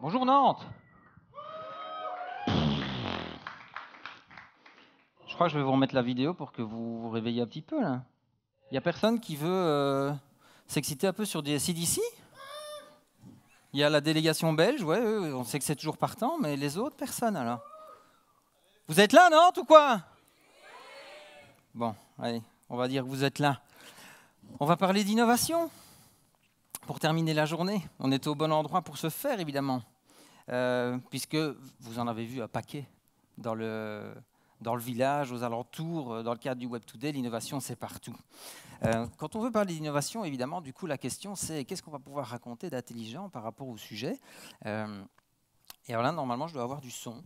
Bonjour Nantes. Je crois que je vais vous remettre la vidéo pour que vous vous réveillez un petit peu là. Il n'y a personne qui veut s'exciter un peu sur des AC/DC? Il y a la délégation belge, ouais, on sait que c'est toujours partant, mais les autres, personne alors. Vous êtes là, Nantes, ou quoi? Bon, allez, on va dire que vous êtes là. On va parler d'innovation pour terminer la journée. On est au bon endroit pour ce faire, évidemment, puisque vous en avez vu un paquet dans le village, aux alentours, dans le cadre du Web Today, l'innovation, c'est partout. Quand on veut parler d'innovation, évidemment, du coup, la question, c'est qu'est-ce qu'on va pouvoir raconter d'intelligent par rapport au sujet. Et alors là, normalement, je dois avoir du son.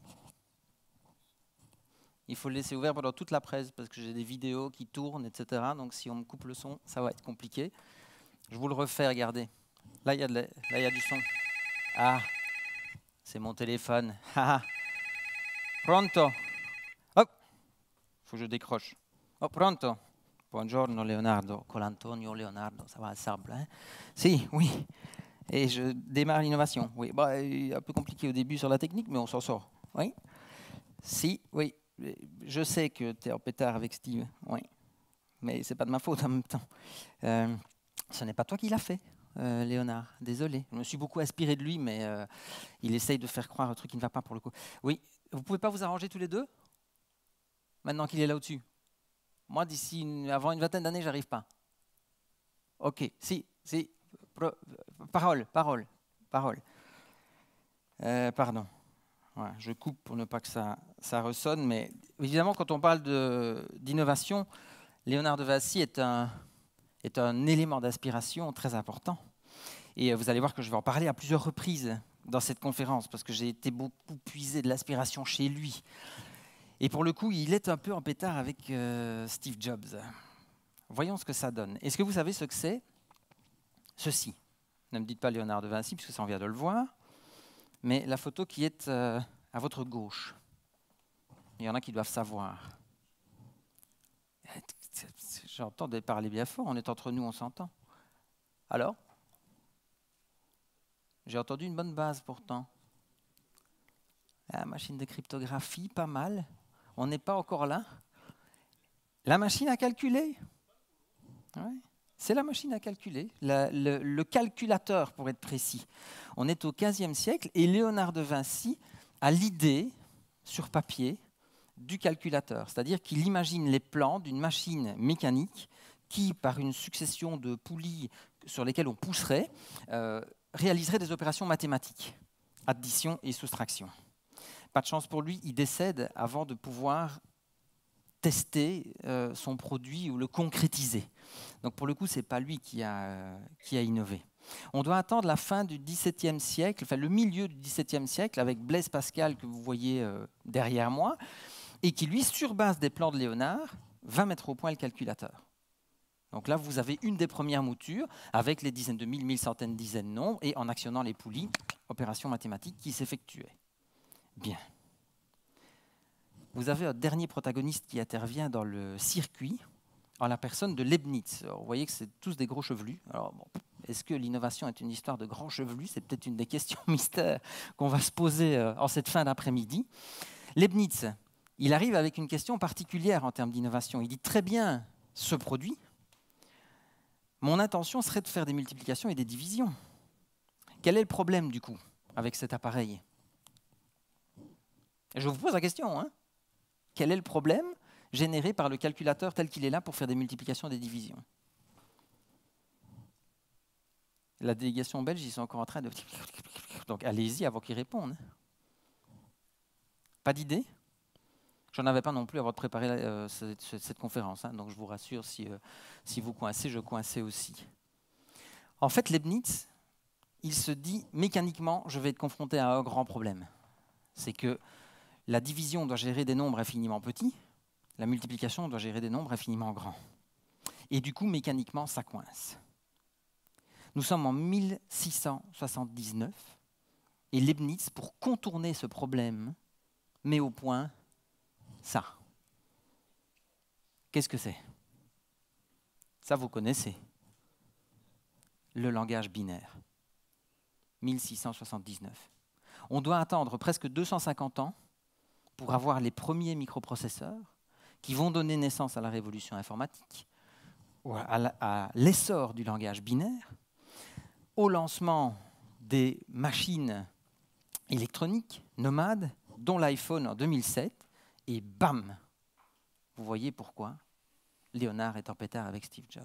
Il faut le laisser ouvert pendant toute la presse, parce que j'ai des vidéos qui tournent, etc. Donc, si on me coupe le son, ça va être compliqué. Je vous le refais, regardez. Là, il y a du son. Ah, c'est mon téléphone. Pronto. Hop, faut que je décroche. Oh, pronto. Buongiorno Leonardo, Colantonio Leonardo, ça va ensemble, hein? Si, oui. Et je démarre l'innovation. Oui, bah, un peu compliqué au début sur la technique, mais on s'en sort. Oui. Si, oui. Je sais que tu es en pétard avec Steve. Oui. Mais c'est pas de ma faute en même temps. Ce n'est pas toi qui l'as fait, Léonard. Désolé. Je me suis beaucoup inspiré de lui, mais il essaye de faire croire un truc qui ne va pas pour le coup. Oui. Vous pouvez pas vous arranger tous les deux? Maintenant qu'il est là au-dessus. Moi, avant une vingtaine d'années, j'arrive pas. Ok. Si. Parole. Pardon. Voilà, je coupe pour ne pas que ça ressonne, mais évidemment, quand on parle d'innovation, Léonard de Vinci est un élément d'inspiration très important. Et vous allez voir que je vais en parler à plusieurs reprises dans cette conférence, parce que j'ai été beaucoup puisé de l'inspiration chez lui. Et pour le coup, il est un peu en pétard avec Steve Jobs. Voyons ce que ça donne. Est-ce que vous savez ce que c'est? Ceci. Ne me dites pas Léonard de Vinci, puisque ça on vient de le voir. Mais la photo qui est à votre gauche, il y en a qui doivent savoir. J'entends parler bien fort, on est entre nous, on s'entend. Alors? J'ai entendu une bonne base pourtant. La machine de cryptographie, pas mal. On n'est pas encore là. La machine à calculer. Ouais. C'est la machine à calculer, le calculateur pour être précis. On est au XVe siècle et Léonard de Vinci a l'idée, sur papier, du calculateur. C'est-à-dire qu'il imagine les plans d'une machine mécanique qui, par une succession de poulies sur lesquelles on pousserait, réaliserait des opérations mathématiques, addition et soustraction. Pas de chance pour lui, il décède avant de pouvoir tester son produit ou le concrétiser. Donc pour le coup, ce n'est pas lui qui a innové. On doit attendre la fin du XVIIe siècle, enfin le milieu du XVIIe siècle, avec Blaise Pascal que vous voyez derrière moi, et qui, lui, sur base des plans de Léonard, va mettre au point le calculateur. Donc là, vous avez une des premières moutures, avec les dizaines de mille centaines, dizaines de nombres, et en actionnant les poulies, opération mathématique qui s'effectuait. Bien. Vous avez un dernier protagoniste qui intervient dans le circuit, en la personne de Leibniz. Alors, vous voyez que c'est tous des gros chevelus. Alors, bon, est-ce que l'innovation est une histoire de grands chevelus? C'est peut-être une des questions mystères qu'on va se poser en cette fin d'après-midi. Leibniz, il arrive avec une question particulière en termes d'innovation. Il dit très bien, ce produit, mon intention serait de faire des multiplications et des divisions. Quel est le problème du coup avec cet appareil? Je vous pose la question. Hein. Quel est le problème généré par le calculateur tel qu'il est là pour faire des multiplications et des divisions? La délégation belge, ils sont encore en train de... Donc allez-y avant qu'ils répondent. Pas d'idée? J'en avais pas non plus avant de préparer cette conférence, hein, donc je vous rassure, si vous coincez, je coinçais aussi. En fait, Leibniz, il se dit mécaniquement, je vais être confronté à un grand problème. C'est que la division doit gérer des nombres infiniment petits, la multiplication doit gérer des nombres infiniment grands. Et du coup, mécaniquement, ça coince. Nous sommes en 1679, et Leibniz, pour contourner ce problème, met au point ça. Qu'est-ce que c'est? Ça, vous connaissez. Le langage binaire. 1679. On doit attendre presque 250 ans pour avoir les premiers microprocesseurs qui vont donner naissance à la révolution informatique, à l'essor du langage binaire, au lancement des machines électroniques nomades, dont l'iPhone en 2007, et bam, vous voyez pourquoi Léonard est en pétard avec Steve Jobs.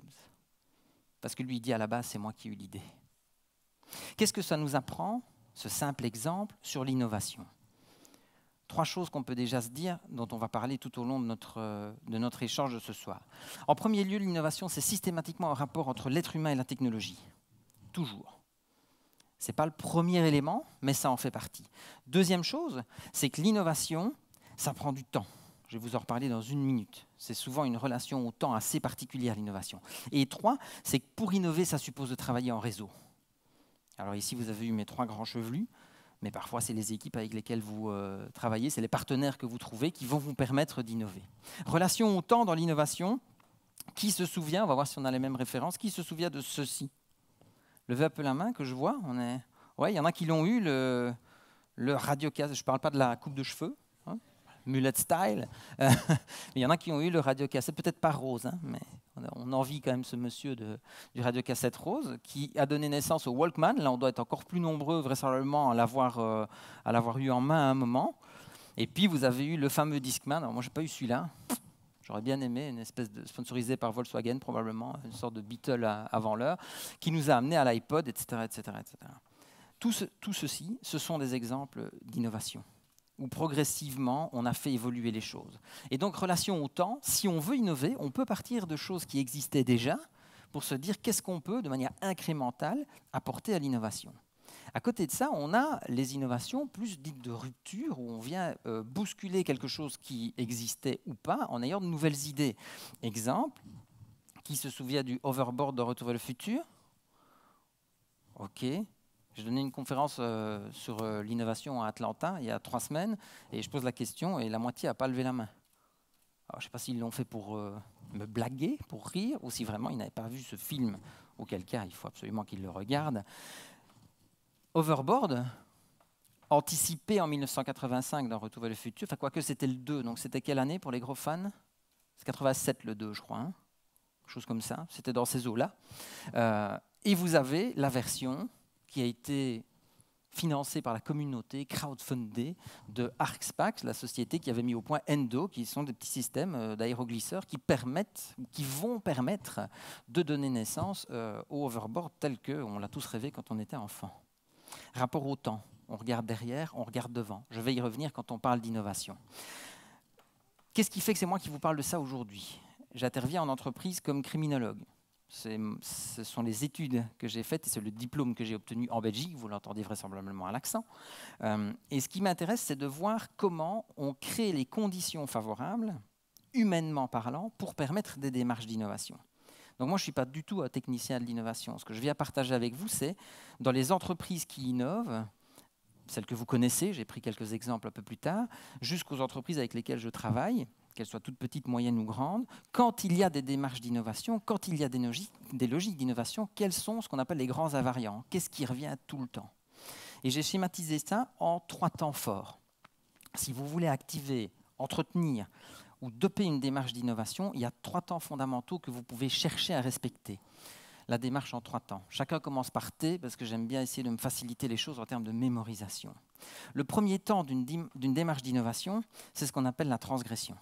Parce que lui dit à la base, c'est moi qui ai eu l'idée. Qu'est-ce que ça nous apprend, ce simple exemple, sur l'innovation? 3 choses qu'on peut déjà se dire, dont on va parler tout au long de notre échange de ce soir. En premier lieu, l'innovation, c'est systématiquement un rapport entre l'être humain et la technologie. Toujours. Ce n'est pas le premier élément, mais ça en fait partie. Deuxième chose, c'est que l'innovation, ça prend du temps. Je vais vous en reparler dans une minute. C'est souvent une relation au temps assez particulière, l'innovation. Et 3, c'est que pour innover, ça suppose de travailler en réseau. Alors ici, vous avez eu mes 3 grands chevelus, mais parfois, c'est les équipes avec lesquelles vous travaillez, c'est les partenaires que vous trouvez qui vont vous permettre d'innover. Relation au temps dans l'innovation, qui se souvient, on va voir si on a les mêmes références, qui se souvient de ceci? Levez un peu la main que je vois. Ouais, il y en a qui l'ont eu, le radiocassette. Je ne parle pas de la coupe de cheveux, hein, mullet style. Il y en a qui ont eu le radiocassette, peut-être pas rose, hein, mais on envie quand même ce monsieur du radiocassette rose qui a donné naissance au Walkman. Là, on doit être encore plus nombreux, vraisemblablement, à l'avoir eu en main à un moment. Et puis, vous avez eu le fameux Discman. Alors, moi, je n'ai pas eu celui-là. J'aurais bien aimé, une espèce de sponsorisé par Volkswagen, probablement, une sorte de Beetle avant l'heure, qui nous a amené à l'iPod, etc., etc., etc. Tout ceci, ce sont des exemples d'innovation, où progressivement, on a fait évoluer les choses. Et donc, relation au temps, si on veut innover, on peut partir de choses qui existaient déjà pour se dire qu'est-ce qu'on peut, de manière incrémentale, apporter à l'innovation. À côté de ça, on a les innovations plus dites de rupture, où on vient bousculer quelque chose qui existait ou pas en ayant de nouvelles idées. Exemple, qui se souvient du hoverboard de Retour vers le futur? Ok. J'ai donné une conférence sur l'innovation à Atlanta il y a 3 semaines, et je pose la question, et la moitié n'a pas levé la main. Alors, je ne sais pas s'ils l'ont fait pour me blaguer, pour rire, ou si vraiment ils n'avaient pas vu ce film, auquel cas il faut absolument qu'ils le regardent. Hoverboard, anticipé en 1985 dans Retour vers le futur, enfin quoique c'était le 2, donc c'était quelle année pour les gros fans? C'est 87 le 2, je crois, hein, quelque chose comme ça, c'était dans ces eaux-là. Et vous avez la version qui a été financée par la communauté, crowdfundée, de ArcSpax, la société qui avait mis au point Endo, qui sont des petits systèmes d'aéroglisseurs qui vont permettre de donner naissance au hoverboard tel qu'on l'a tous rêvé quand on était enfant. Rapport au temps, on regarde derrière, on regarde devant. Je vais y revenir quand on parle d'innovation. Qu'est-ce qui fait que c'est moi qui vous parle de ça aujourd'hui? J'interviens en entreprise comme criminologue. Ce sont les études que j'ai faites et c'est le diplôme que j'ai obtenu en Belgique, vous l'entendez vraisemblablement à l'accent. Et ce qui m'intéresse, c'est de voir comment on crée les conditions favorables, humainement parlant, pour permettre des démarches d'innovation. Donc moi, je ne suis pas du tout un technicien de l'innovation. Ce que je viens partager avec vous, c'est dans les entreprises qui innovent, celles que vous connaissez, j'ai pris quelques exemples un peu plus tard, jusqu'aux entreprises avec lesquelles je travaille, qu'elles soient toutes petites, moyennes ou grandes, quand il y a des démarches d'innovation, quand il y a des logiques d'innovation, quels sont ce qu'on appelle les grands invariants? Qu'est-ce qui revient tout le temps? Et j'ai schématisé ça en 3 temps forts. Si vous voulez activer, entretenir ou doper une démarche d'innovation, il y a 3 temps fondamentaux que vous pouvez chercher à respecter. La démarche en 3 temps. Chacun commence par T, parce que j'aime bien essayer de me faciliter les choses en termes de mémorisation. Le premier temps d'une démarche d'innovation, c'est ce qu'on appelle la transgression.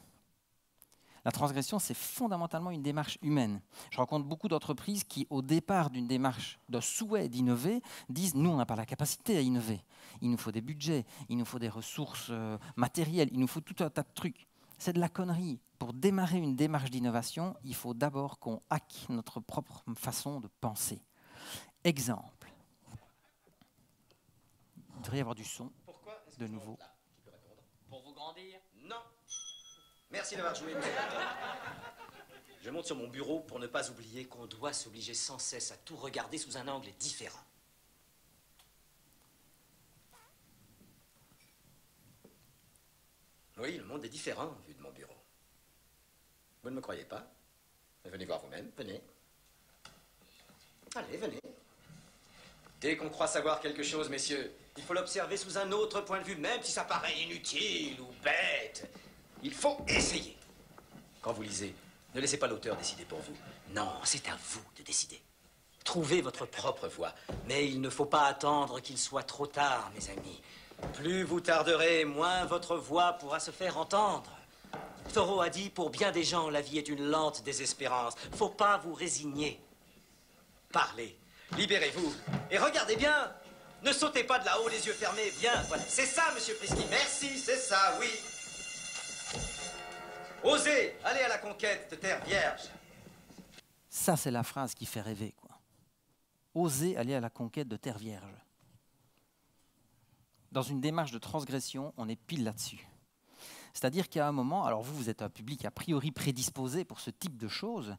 La transgression, c'est fondamentalement une démarche humaine. Je rencontre beaucoup d'entreprises qui, au départ d'une démarche, d'un souhait d'innover, disent « nous, on n'a pas la capacité à innover. Il nous faut des budgets, il nous faut des ressources matérielles, il nous faut tout un tas de trucs. » C'est de la connerie. Pour démarrer une démarche d'innovation, il faut d'abord qu'on hack notre propre façon de penser. Exemple. Il devrait y avoir du son. Pourquoi est-ce de que nouveau. Là, tu peux répondre. Pour vous grandir? Non. Merci d'avoir joué, monsieur. Je monte sur mon bureau pour ne pas oublier qu'on doit s'obliger sans cesse à tout regarder sous un angle différent. Oui, le monde est différent vu de mon bureau. Vous ne me croyez pas? Venez voir vous-même, venez. Allez, venez. Dès qu'on croit savoir quelque chose, messieurs, il faut l'observer sous un autre point de vue, même si ça paraît inutile ou bête. Il faut essayer. Quand vous lisez, ne laissez pas l'auteur décider pour vous. Non, c'est à vous de décider. Trouvez votre propre voie. Mais il ne faut pas attendre qu'il soit trop tard, mes amis. Plus vous tarderez, moins votre voix pourra se faire entendre. Thoreau a dit, pour bien des gens, la vie est une lente désespérance. Faut pas vous résigner. Parlez, libérez-vous, et regardez bien. Ne sautez pas de là-haut, les yeux fermés. Bien, voilà. C'est ça, monsieur Prisky. Merci, c'est ça, oui. Osez, allez à la conquête de terre vierge. Ça, c'est la phrase qui fait rêver, quoi. Oser aller à la conquête de terre vierge. Dans une démarche de transgression, on est pile là-dessus. C'est-à-dire qu'à un moment, alors vous êtes un public a priori prédisposé pour ce type de choses,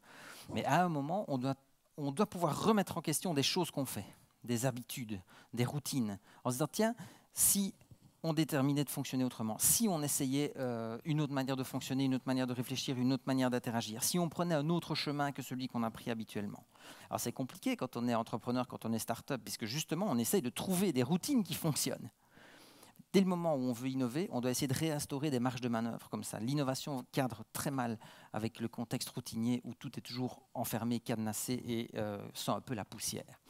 mais à un moment, on doit pouvoir remettre en question des choses qu'on fait, des habitudes, des routines, en se disant, tiens, si on déterminait de fonctionner autrement, si on essayait une autre manière de fonctionner, une autre manière de réfléchir, une autre manière d'interagir, si on prenait un autre chemin que celui qu'on a pris habituellement. Alors c'est compliqué quand on est entrepreneur, quand on est start-up, puisque justement on essaye de trouver des routines qui fonctionnent. Dès le moment où on veut innover, on doit essayer de réinstaurer des marges de manœuvre comme ça. L'innovation cadre très mal avec le contexte routinier où tout est toujours enfermé, cadenassé et sent un peu la poussière.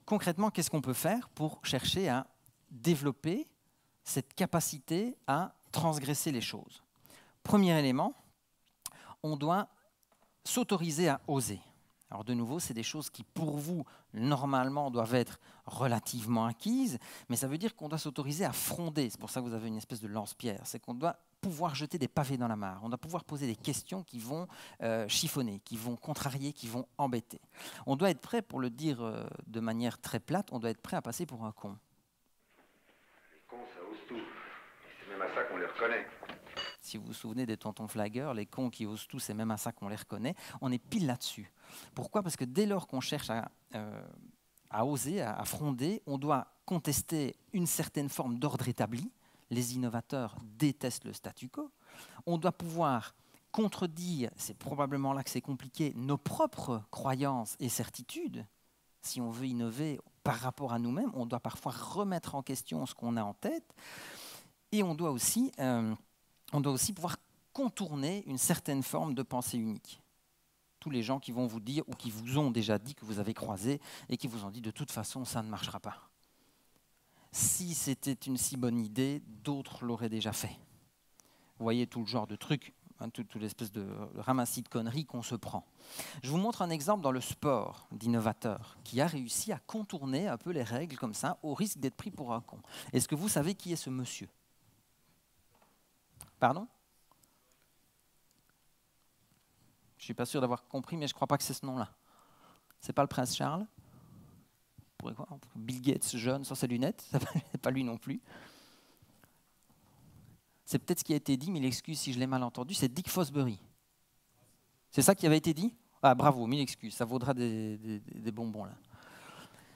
Concrètement, qu'est-ce qu'on peut faire pour chercher à développer cette capacité à transgresser les choses? Premier élément, on doit s'autoriser à oser. Alors de nouveau, c'est des choses qui, pour vous, normalement, doivent être relativement acquises, mais ça veut dire qu'on doit s'autoriser à fronder. C'est pour ça que vous avez une espèce de lance-pierre. C'est qu'on doit pouvoir jeter des pavés dans la mare. On doit pouvoir poser des questions qui vont chiffonner, qui vont contrarier, qui vont embêter. On doit être prêt, pour le dire de manière très plate, on doit être prêt à passer pour un con. Les cons, ça ose tout. C'est même à ça qu'on les reconnaît. Si vous vous souvenez des tontons flagueurs, les cons qui osent tout, c'est même à ça qu'on les reconnaît. On est pile là-dessus. Pourquoi? Parce que dès lors qu'on cherche à oser, à fronder, on doit contester une certaine forme d'ordre établi. Les innovateurs détestent le statu quo. On doit pouvoir contredire, c'est probablement là que c'est compliqué, nos propres croyances et certitudes. Si on veut innover par rapport à nous-mêmes, on doit parfois remettre en question ce qu'on a en tête. Et on doit aussi pouvoir contourner une certaine forme de pensée unique. Tous les gens qui vont vous dire ou qui vous ont déjà dit que vous avez croisé et qui vous ont dit de toute façon ça ne marchera pas. Si c'était une si bonne idée, d'autres l'auraient déjà fait. Vous voyez tout le genre de trucs, hein, toute l'espèce de ramassis de conneries qu'on se prend. Je vous montre un exemple dans le sport d'innovateur qui a réussi à contourner un peu les règles comme ça au risque d'être pris pour un con. Est-ce que vous savez qui est ce monsieur ? Pardon ? Je ne suis pas sûr d'avoir compris, mais je ne crois pas que c'est ce nom-là. Ce n'est pas le prince Charles ? Bill Gates jeune sans ses lunettes, ce n'est pas lui non plus. C'est peut-être ce qui a été dit, mais il excuse si je l'ai mal entendu, c'est Dick Fosbury. C'est ça qui avait été dit ? Ah bravo, mille excuses, ça vaudra des bonbons là.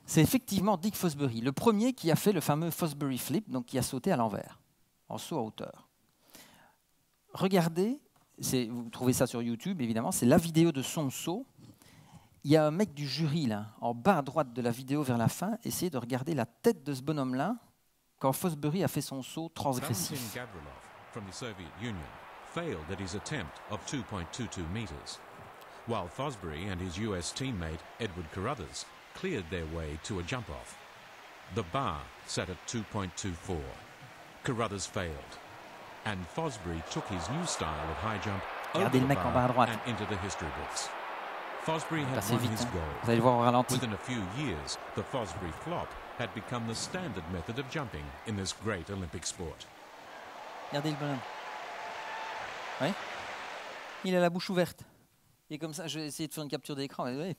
C'est effectivement Dick Fosbury, le premier qui a fait le fameux Fosbury Flip, donc qui a sauté à l'envers, en saut à hauteur. Regardez, vous trouvez ça sur YouTube évidemment, c'est la vidéo de son saut. Il y a un mec du jury là, en bas à droite de la vidéo vers la fin, essayez de regarder la tête de ce bonhomme-là quand Fosbury a fait son saut transgressif. Valentin Gavrilov from the Soviet Union failed at his attempt of 2.22 meters, while Fosbury and his US teammate Edward Carruthers cleared their way to a jump-off. The bar sat at 2.24. Carruthers failed, and Fosbury took his new style of high jump over the bar and into the history books. Fosbury had won his goal. Vous allez le voir au ralenti. Within a few years, the Fosbury flop had become the standard method of jumping in this great Olympic sport. Regardez le bonhomme. Oui. Il a la bouche ouverte. Et comme ça, je vais essayer de faire une capture d'écran. Ils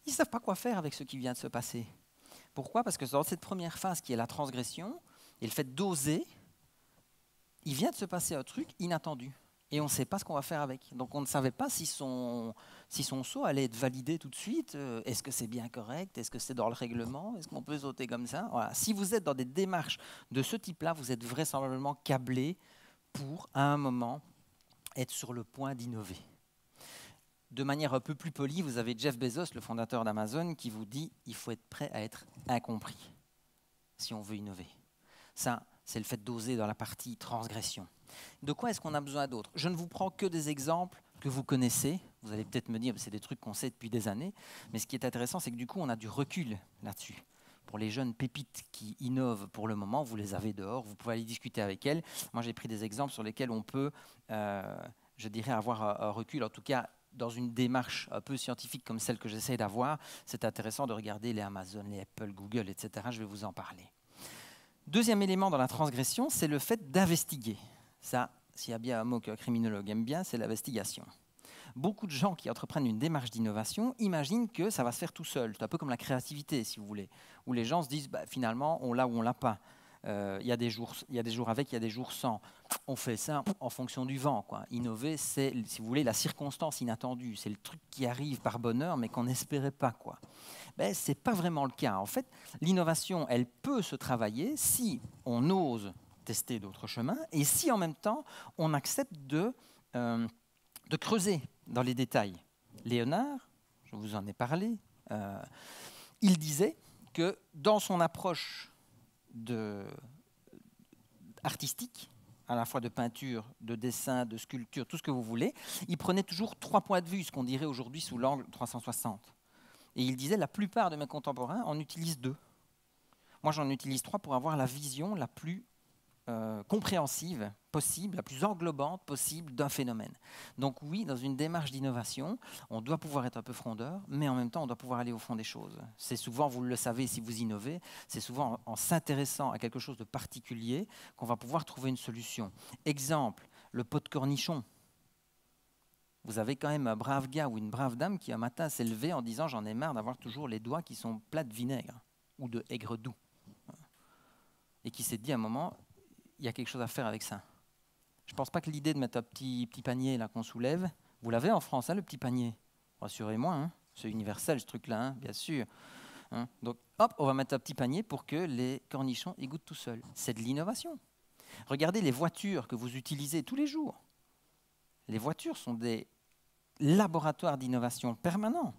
ne savent pas quoi faire avec ce qui vient de se passer. Pourquoi ? Parce que dans cette première phase qui est la transgression et le fait d'oser, il vient de se passer un truc inattendu. Et on ne sait pas ce qu'on va faire avec. Donc on ne savait pas si son saut allait être validé tout de suite. Est-ce que c'est bien correct ? Est-ce que c'est dans le règlement ? Est-ce qu'on peut sauter comme ça ? Voilà. Si vous êtes dans des démarches de ce type-là, vous êtes vraisemblablement câblé pour, à un moment, être sur le point d'innover. De manière un peu plus polie, vous avez Jeff Bezos, le fondateur d'Amazon, qui vous dit il faut être prêt à être incompris si on veut innover. Ça, c'est le fait d'oser dans la partie transgression. De quoi est-ce qu'on a besoin d'autre? Je ne vous prends que des exemples que vous connaissez. Vous allez peut-être me dire c'est des trucs qu'on sait depuis des années. Mais ce qui est intéressant, c'est que du coup, on a du recul là-dessus. Pour les jeunes pépites qui innovent pour le moment, vous les avez dehors, vous pouvez aller discuter avec elles. Moi, j'ai pris des exemples sur lesquels on peut, je dirais, avoir un recul. En tout cas, dans une démarche un peu scientifique comme celle que j'essaie d'avoir, c'est intéressant de regarder les Amazon, les Apple, Google, etc. Je vais vous en parler. Deuxième élément dans la transgression, c'est le fait d'investiguer. Ça, s'il y a bien un mot qu'un criminologue aime bien, c'est l'investigation. Beaucoup de gens qui entreprennent une démarche d'innovation imaginent que ça va se faire tout seul. C'est un peu comme la créativité, si vous voulez, où les gens se disent finalement, on l'a ou on l'a pas. Il y a des jours avec, il y a des jours sans. On fait ça en fonction du vent, quoi. Innover, c'est, si vous voulez, la circonstance inattendue. C'est le truc qui arrive par bonheur, mais qu'on n'espérait pas, quoi. Ce n'est pas vraiment le cas. En fait, l'innovation, elle peut se travailler si on ose tester d'autres chemins et si en même temps, on accepte de creuser dans les détails. Léonard, je vous en ai parlé, il disait que dans son approche artistique, à la fois de peinture, de dessin, de sculpture, tout ce que vous voulez, il prenait toujours 3 points de vue, ce qu'on dirait aujourd'hui sous l'angle 360. Et il disait la plupart de mes contemporains en utilisent 2. Moi, j'en utilise 3 pour avoir la vision la plus compréhensive possible, la plus englobante possible d'un phénomène. Donc oui, dans une démarche d'innovation, on doit pouvoir être un peu frondeur, mais en même temps, on doit pouvoir aller au fond des choses. C'est souvent, vous le savez si vous innovez, c'est souvent en s'intéressant à quelque chose de particulier qu'on va pouvoir trouver une solution. Exemple, le pot de cornichon. Vous avez quand même un brave gars ou une brave dame qui un matin s'est levé en disant « j'en ai marre d'avoir toujours les doigts qui sont plats de vinaigre ou de aigre doux ». Et qui s'est dit à un moment, il y a quelque chose à faire avec ça. Je ne pense pas que l'idée de mettre un petit panier là qu'on soulève, vous l'avez en France, hein, le petit panier. Rassurez-moi, hein, c'est universel ce truc-là, hein, bien sûr. Hein. Donc, hop, on va mettre un petit panier pour que les cornichons y goûtent tout seuls. C'est de l'innovation. Regardez les voitures que vous utilisez tous les jours. Les voitures sont des laboratoires d'innovation permanents.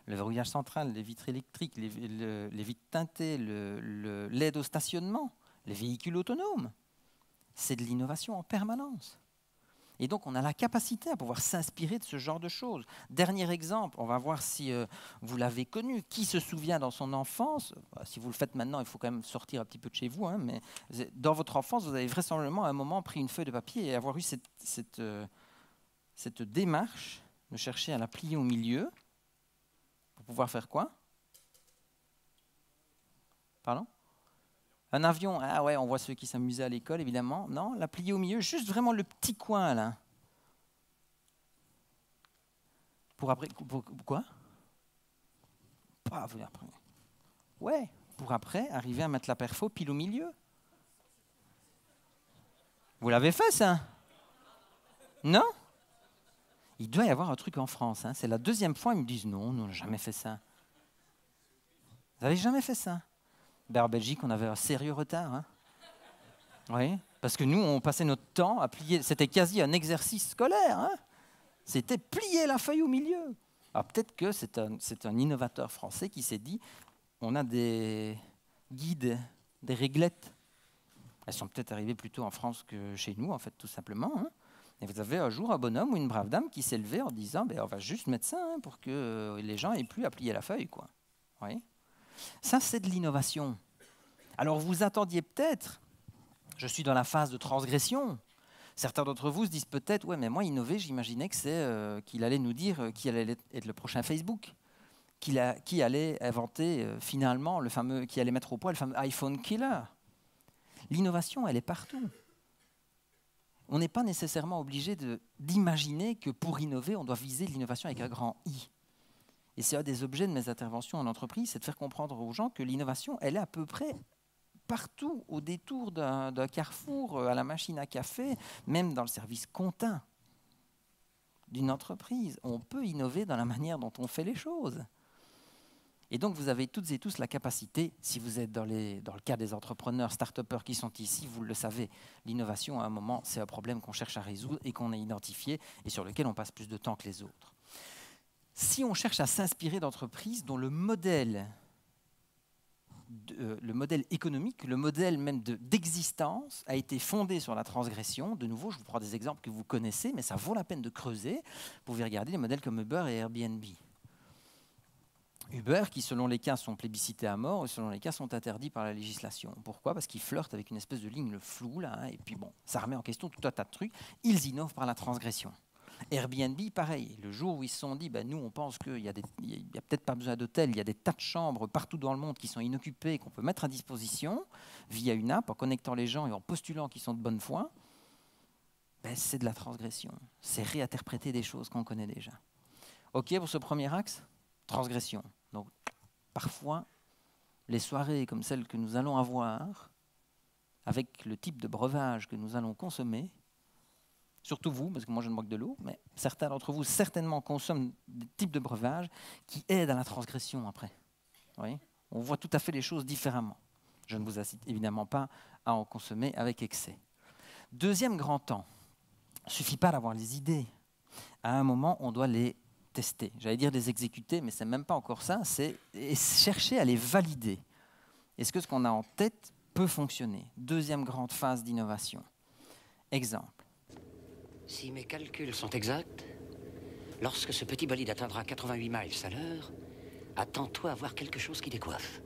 Le verrouillage central, les vitres électriques, les vitres teintées, l'aide au stationnement, les véhicules autonomes. C'est de l'innovation en permanence. Et donc, on a la capacité à pouvoir s'inspirer de ce genre de choses. Dernier exemple, on va voir si vous l'avez connu. Qui se souvient dans son enfance, si vous le faites maintenant, il faut quand même sortir un petit peu de chez vous, hein, mais dans votre enfance, vous avez vraisemblablement à un moment pris une feuille de papier et avoir eu cette démarche de chercher à la plier au milieu pour pouvoir faire quoi? Pardon? Un avion, ah ouais, on voit ceux qui s'amusaient à l'école, évidemment. Non, la plier au milieu, juste vraiment le petit coin, là. Pour après... Pour quoi? Pas après. Ouais, pour après arriver à mettre la perfo pile au milieu. Vous l'avez fait, ça? Non? Il doit y avoir un truc en France. Hein. C'est la 2e fois, ils me disent non, nous, on n'a jamais fait ça. Vous n'avez jamais fait ça? En Belgique, on avait un sérieux retard. Hein. Oui, parce que nous, on passait notre temps à plier. C'était quasi un exercice scolaire. Hein. C'était plier la feuille au milieu. Alors peut-être que c'est un innovateur français qui s'est dit, on a des guides, des réglettes. Elles sont peut-être arrivées plutôt en France que chez nous, en fait, tout simplement. Hein. Et vous avez un jour un bonhomme ou une brave dame qui s'est levé en disant, on va juste mettre ça hein, pour que les gens aient plus à plier la feuille, quoi. Oui. Ça, c'est de l'innovation. Alors, vous attendiez peut-être, je suis dans la phase de transgression. Certains d'entre vous se disent peut-être, ouais, mais moi, innover, j'imaginais que c'est qu'il allait nous dire qui allait être le prochain Facebook, qui allait inventer finalement le fameux, qui allait mettre au point le fameux iPhone killer. L'innovation, elle est partout. On n'est pas nécessairement obligé d'imaginer que pour innover, on doit viser l'innovation avec un grand I. Et c'est un des objets de mes interventions en entreprise, c'est de faire comprendre aux gens que l'innovation, elle est à peu près partout, au détour d'un carrefour, à la machine à café, même dans le service comptable d'une entreprise. On peut innover dans la manière dont on fait les choses. Et donc, vous avez toutes et tous la capacité, si vous êtes dans le cas des entrepreneurs, start-upers qui sont ici, vous le savez, l'innovation, à un moment, c'est un problème qu'on cherche à résoudre et qu'on a identifié et sur lequel on passe plus de temps que les autres. Si on cherche à s'inspirer d'entreprises dont le modèle économique, le modèle même d'existence a été fondé sur la transgression, de nouveau, je vous prends des exemples que vous connaissez, mais ça vaut la peine de creuser. Vous pouvez regarder des modèles comme Uber et Airbnb. Uber, qui selon les cas sont plébiscités à mort, et selon les cas sont interdits par la législation. Pourquoi? Parce qu'ils flirtent avec une espèce de ligne floue, là, hein, et puis bon, ça remet en question tout un tas de trucs. Ils innovent par la transgression. Airbnb, pareil. Le jour où ils se sont dit, nous, on pense qu'il y a peut-être pas besoin d'hôtel, il y a des tas de chambres partout dans le monde qui sont inoccupées, qu'on peut mettre à disposition via une app, en connectant les gens et en postulant qu'ils sont de bonne foi, c'est de la transgression. C'est réinterpréter des choses qu'on connaît déjà. OK pour ce premier axe? Transgression. Donc, parfois, les soirées comme celles que nous allons avoir, avec le type de breuvage que nous allons consommer, surtout vous, parce que moi je ne bois que de l'eau, mais certains d'entre vous certainement consomment des types de breuvages qui aident à la transgression après. Vous voyez? On voit tout à fait les choses différemment. Je ne vous incite évidemment pas à en consommer avec excès. Deuxième grand temps, il ne suffit pas d'avoir les idées. À un moment, on doit les tester. J'allais dire les exécuter, mais ce n'est même pas encore ça, c'est chercher à les valider. Est-ce que ce qu'on a en tête peut fonctionner? Deuxième grande phase d'innovation. Exemple. Si mes calculs sont exacts, lorsque ce petit bolide atteindra 88 miles à l'heure, attends-toi à voir quelque chose qui décoiffe.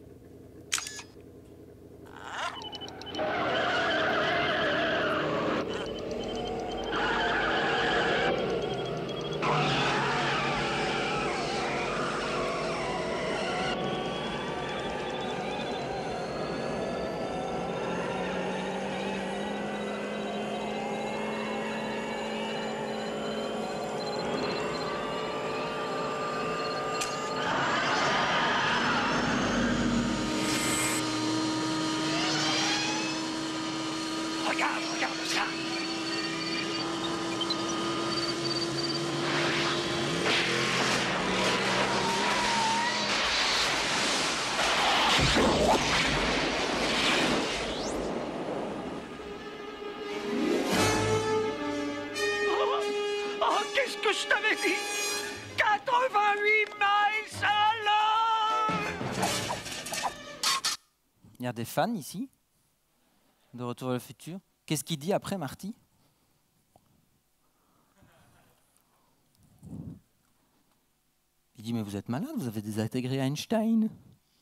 Regarde ça! Oh, qu'est-ce que je t'avais dit? 88 miles à l'heure! Il y a des fans ici de Retour vers le futur. Qu'est-ce qu'il dit après, Marty? Il dit, mais vous êtes malade, vous avez désintégré Einstein.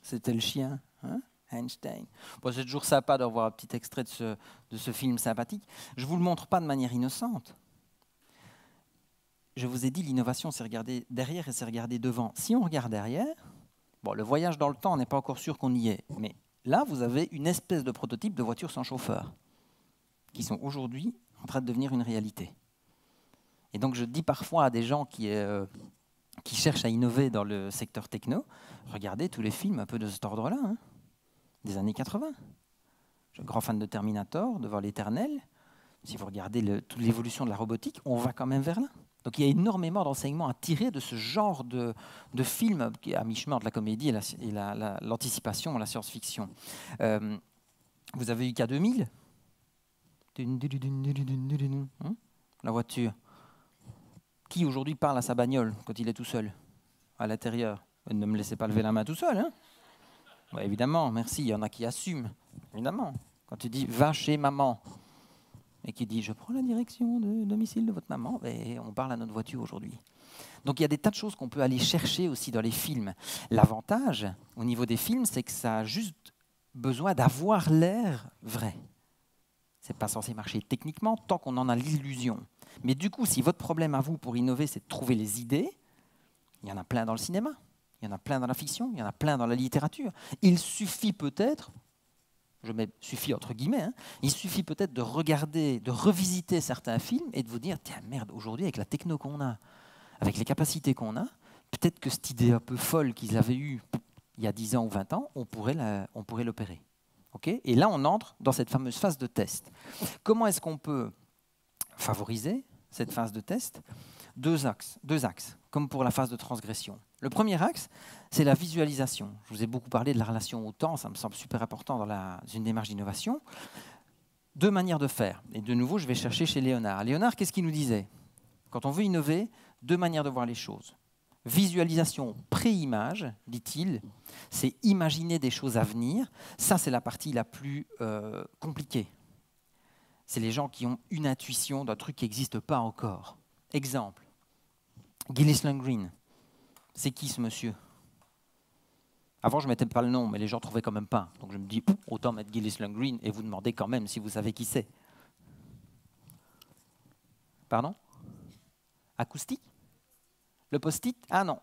C'était le chien, hein? Einstein. Bon, c'est toujours sympa de revoir un petit extrait de ce film sympathique. Je ne vous le montre pas de manière innocente. Je vous ai dit, l'innovation, c'est regarder derrière et c'est regarder devant. Si on regarde derrière, bon, le voyage dans le temps, on n'est pas encore sûr qu'on y est, mais là, vous avez une espèce de prototype de voiture sans chauffeur, qui sont aujourd'hui en train de devenir une réalité. Et donc, je dis parfois à des gens qui cherchent à innover dans le secteur techno, regardez tous les films un peu de cet ordre-là, hein, des années 80. Je suis un grand fan de Terminator, de Vol éternel. Si vous regardez toute l'évolution de la robotique, on va quand même vers là. Donc il y a énormément d'enseignements à tirer de ce genre de film qui est à mi-chemin entre la comédie et l'anticipation, la science-fiction. Vous avez eu K2000 ? La voiture. Qui aujourd'hui parle à sa bagnole quand il est tout seul, à l'intérieur? Ne me laissez pas lever la main tout seul. Hein? Ouais, évidemment, merci, il y en a qui assument. Évidemment. Quand tu dis « va chez maman », et qui dit « je prends la direction de domicile de votre maman », on parle à notre voiture aujourd'hui. Donc il y a des tas de choses qu'on peut aller chercher aussi dans les films. L'avantage, au niveau des films, c'est que ça a juste besoin d'avoir l'air vrai. Ce n'est pas censé marcher techniquement tant qu'on en a l'illusion. Mais du coup, si votre problème à vous pour innover, c'est de trouver les idées, il y en a plein dans le cinéma, il y en a plein dans la fiction, il y en a plein dans la littérature. Il suffit peut-être, je mets suffit entre guillemets, hein, il suffit peut-être de regarder, de revisiter certains films et de vous dire, tiens merde, aujourd'hui avec la techno qu'on a, avec les capacités qu'on a, peut-être que cette idée un peu folle qu'ils avaient eue il y a 10 ans ou 20 ans, on pourrait l'opérer. Okay ? Et là, on entre dans cette fameuse phase de test. Comment est-ce qu'on peut favoriser cette phase de test? Deux axes, comme pour la phase de transgression. Le premier axe, c'est la visualisation. Je vous ai beaucoup parlé de la relation au temps, ça me semble super important dans une démarche d'innovation. Deux manières de faire. Et de nouveau, je vais chercher chez Léonard. Léonard, qu'est-ce qu'il nous disait? Quand on veut innover, deux manières de voir les choses. Visualisation pré-image, dit-il, c'est imaginer des choses à venir. Ça, c'est la partie la plus compliquée. C'est les gens qui ont une intuition d'un truc qui n'existe pas encore. Exemple, Gillis Lundgren. C'est qui ce monsieur? Avant, je ne mettais pas le nom, mais les gens ne trouvaient quand même pas. Donc je me dis, autant mettre Gillis Lundgren et vous demandez quand même si vous savez qui c'est. Pardon? Acoustique? Le post-it? Ah non.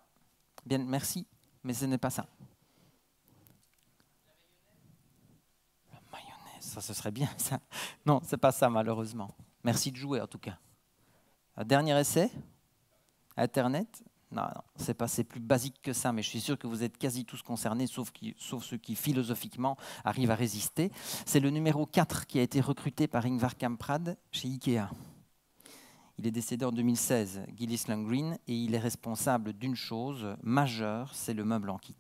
Bien, merci, mais ce n'est pas ça. La mayonnaise, ça ce serait bien ça. Non, ce n'est pas ça malheureusement. Merci de jouer en tout cas. Un dernier essai? Internet? Non, c'est plus basique que ça, mais je suis sûr que vous êtes quasi tous concernés, sauf ceux qui philosophiquement arrivent à résister. C'est le numéro 4 qui a été recruté par Ingvar Kamprad chez Ikea. Il est décédé en 2016, Gillis Lundgren, et il est responsable d'une chose majeure, c'est le meuble en kit.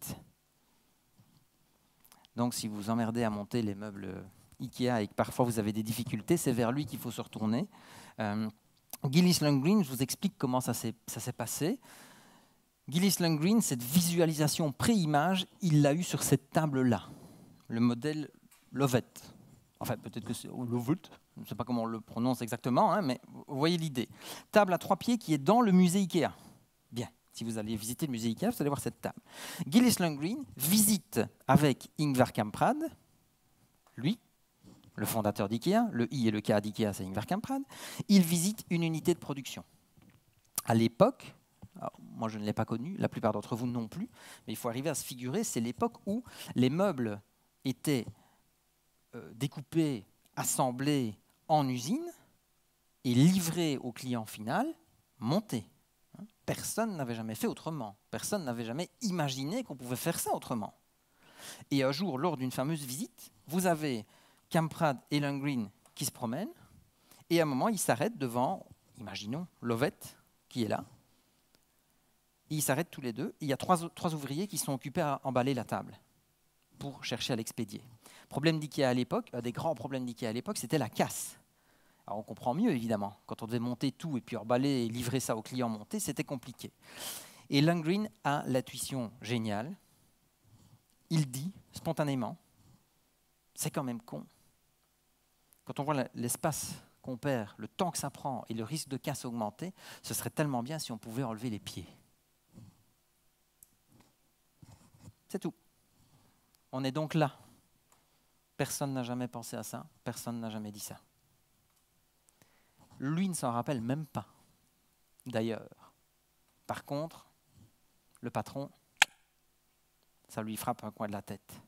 Donc si vous emmerdez à monter les meubles Ikea et que parfois vous avez des difficultés, c'est vers lui qu'il faut se retourner. Gillis Lundgren, je vous explique comment ça s'est passé. Gillis Lundgren, cette visualisation pré-image, il l'a eu sur cette table-là, le modèle Lovett. Enfin, peut-être que c'est Lovett, je ne sais pas comment on le prononce exactement, hein, mais vous voyez l'idée. Table à 3 pieds qui est dans le musée Ikea. Bien, si vous allez visiter le musée Ikea, vous allez voir cette table. Gillis Lundgren visite avec Ingvar Kamprad, lui, le fondateur d'Ikea, le I et le K d'Ikea, c'est Ingvar Kamprad. Il visite une unité de production. À l'époque, moi je ne l'ai pas connu, la plupart d'entre vous non plus, mais il faut arriver à se figurer, c'est l'époque où les meubles étaient découpés, assemblés en usine et livrés au client final, montés. Personne n'avait jamais fait autrement. Personne n'avait jamais imaginé qu'on pouvait faire ça autrement. Et un jour, lors d'une fameuse visite, vous avez Kamprad et Lundgren qui se promènent, et à un moment, ils s'arrêtent devant, imaginons, Lovett, qui est là. Et ils s'arrêtent tous les deux. Et il y a trois ouvriers qui sont occupés à emballer la table pour chercher à l'expédier. Problème d'Ikea à l'époque, un des grands problèmes d'Ikea à l'époque, c'était la casse. Alors on comprend mieux, évidemment. Quand on devait monter tout et puis emballer et livrer ça au client monté, c'était compliqué. Et Lundgren a l'intuition géniale. Il dit spontanément, c'est quand même con. Quand on voit l'espace qu'on perd, le temps que ça prend et le risque de casse augmenter, ce serait tellement bien si on pouvait enlever les pieds. C'est tout. On est donc là. Personne n'a jamais pensé à ça, personne n'a jamais dit ça. Lui ne s'en rappelle même pas, d'ailleurs. Par contre, le patron, ça lui frappe un coin de la tête.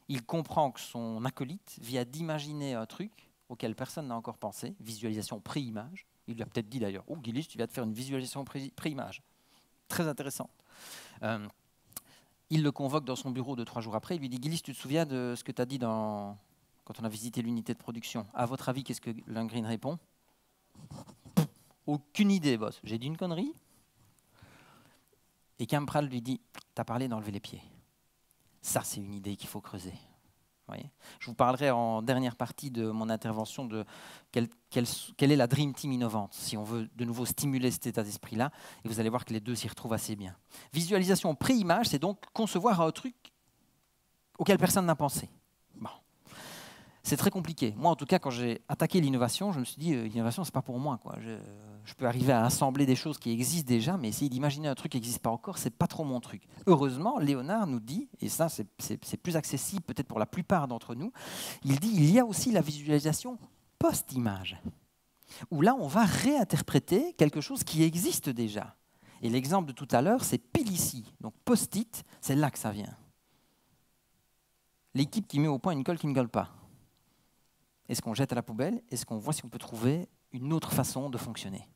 Il comprend que son acolyte vient d'imaginer un truc auquel personne n'a encore pensé, visualisation pré-image. Il lui a peut-être dit d'ailleurs, « Oh Gillis, tu viens de faire une visualisation pré-image. » Très intéressante. Il le convoque dans son bureau 2-3 jours après. Il lui dit « Gillis, tu te souviens de ce que tu as dit quand on a visité l'unité de production? À votre avis, qu'est-ce que Lundgren répond? » Aucune idée, boss. J'ai dit une connerie. Et Kamprad lui dit « Tu as parlé d'enlever les pieds. » Ça, c'est une idée qu'il faut creuser. Voyez, je vous parlerai en dernière partie de mon intervention de quelle est la Dream Team innovante, si on veut de nouveau stimuler cet état d'esprit-là, et vous allez voir que les deux s'y retrouvent assez bien. Visualisation pré-image, c'est donc concevoir un truc auquel personne n'a pensé. Bon. C'est très compliqué. Moi, en tout cas, quand j'ai attaqué l'innovation, je me suis dit, l'innovation, c'est pas pour moi, quoi. Je peux arriver à assembler des choses qui existent déjà, mais essayer d'imaginer un truc qui n'existe pas encore, c'est pas trop mon truc. Heureusement, Léonard nous dit, et ça, c'est plus accessible peut-être pour la plupart d'entre nous, il dit, il y a aussi la visualisation post-image, où là, on va réinterpréter quelque chose qui existe déjà. Et l'exemple de tout à l'heure, c'est pile ici. Donc, post-it, c'est là que ça vient. L'équipe qui met au point une colle qui ne colle pas. Est-ce qu'on jette à la poubelle? Est-ce qu'on voit si on peut trouver une autre façon de fonctionner?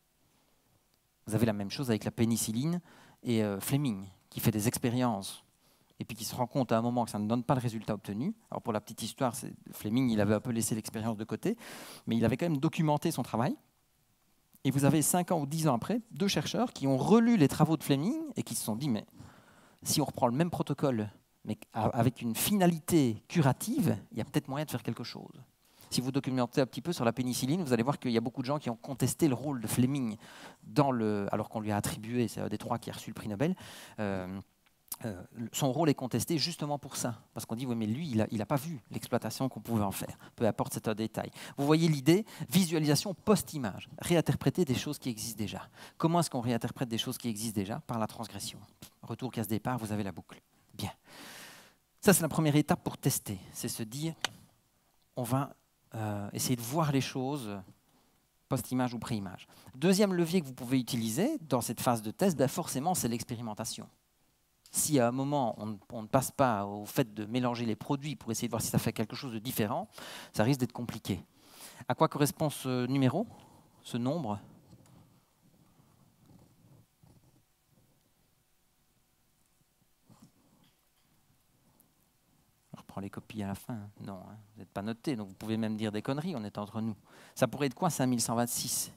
Vous avez la même chose avec la pénicilline et Fleming, qui fait des expériences et puis qui se rend compte à un moment que ça ne donne pas le résultat obtenu. Alors pour la petite histoire, Fleming, il avait un peu laissé l'expérience de côté, mais il avait quand même documenté son travail. Et vous avez 5 ans ou 10 ans après, 2 chercheurs qui ont relu les travaux de Fleming et qui se sont dit, mais si on reprend le même protocole, mais avec une finalité curative, il y a peut-être moyen de faire quelque chose. Si vous documentez un petit peu sur la pénicilline, vous allez voir qu'il y a beaucoup de gens qui ont contesté le rôle de Fleming, alors qu'on lui a attribué, c'est un des 3 qui a reçu le prix Nobel, son rôle est contesté justement pour ça. Parce qu'on dit, oui, mais lui, il n'a pas vu l'exploitation qu'on pouvait en faire. Peu importe, c'est un détail. Vous voyez l'idée, visualisation post-image, réinterpréter des choses qui existent déjà. Comment est-ce qu'on réinterprète des choses qui existent déjà? Par la transgression. Retour case départ, vous avez la boucle. Bien. Ça, c'est la première étape pour tester. C'est se dire, on va essayer de voir les choses post-image ou pré-image. Deuxième levier que vous pouvez utiliser dans cette phase de test, ben forcément, c'est l'expérimentation. Si à un moment, on ne passe pas au fait de mélanger les produits pour essayer de voir si ça fait quelque chose de différent, ça risque d'être compliqué. À quoi correspond ce numéro, ce nombre? Je reprends les copies à la fin. Non, hein, vous n'êtes pas noté, donc vous pouvez même dire des conneries, on est entre nous. Ça pourrait être quoi, 5126?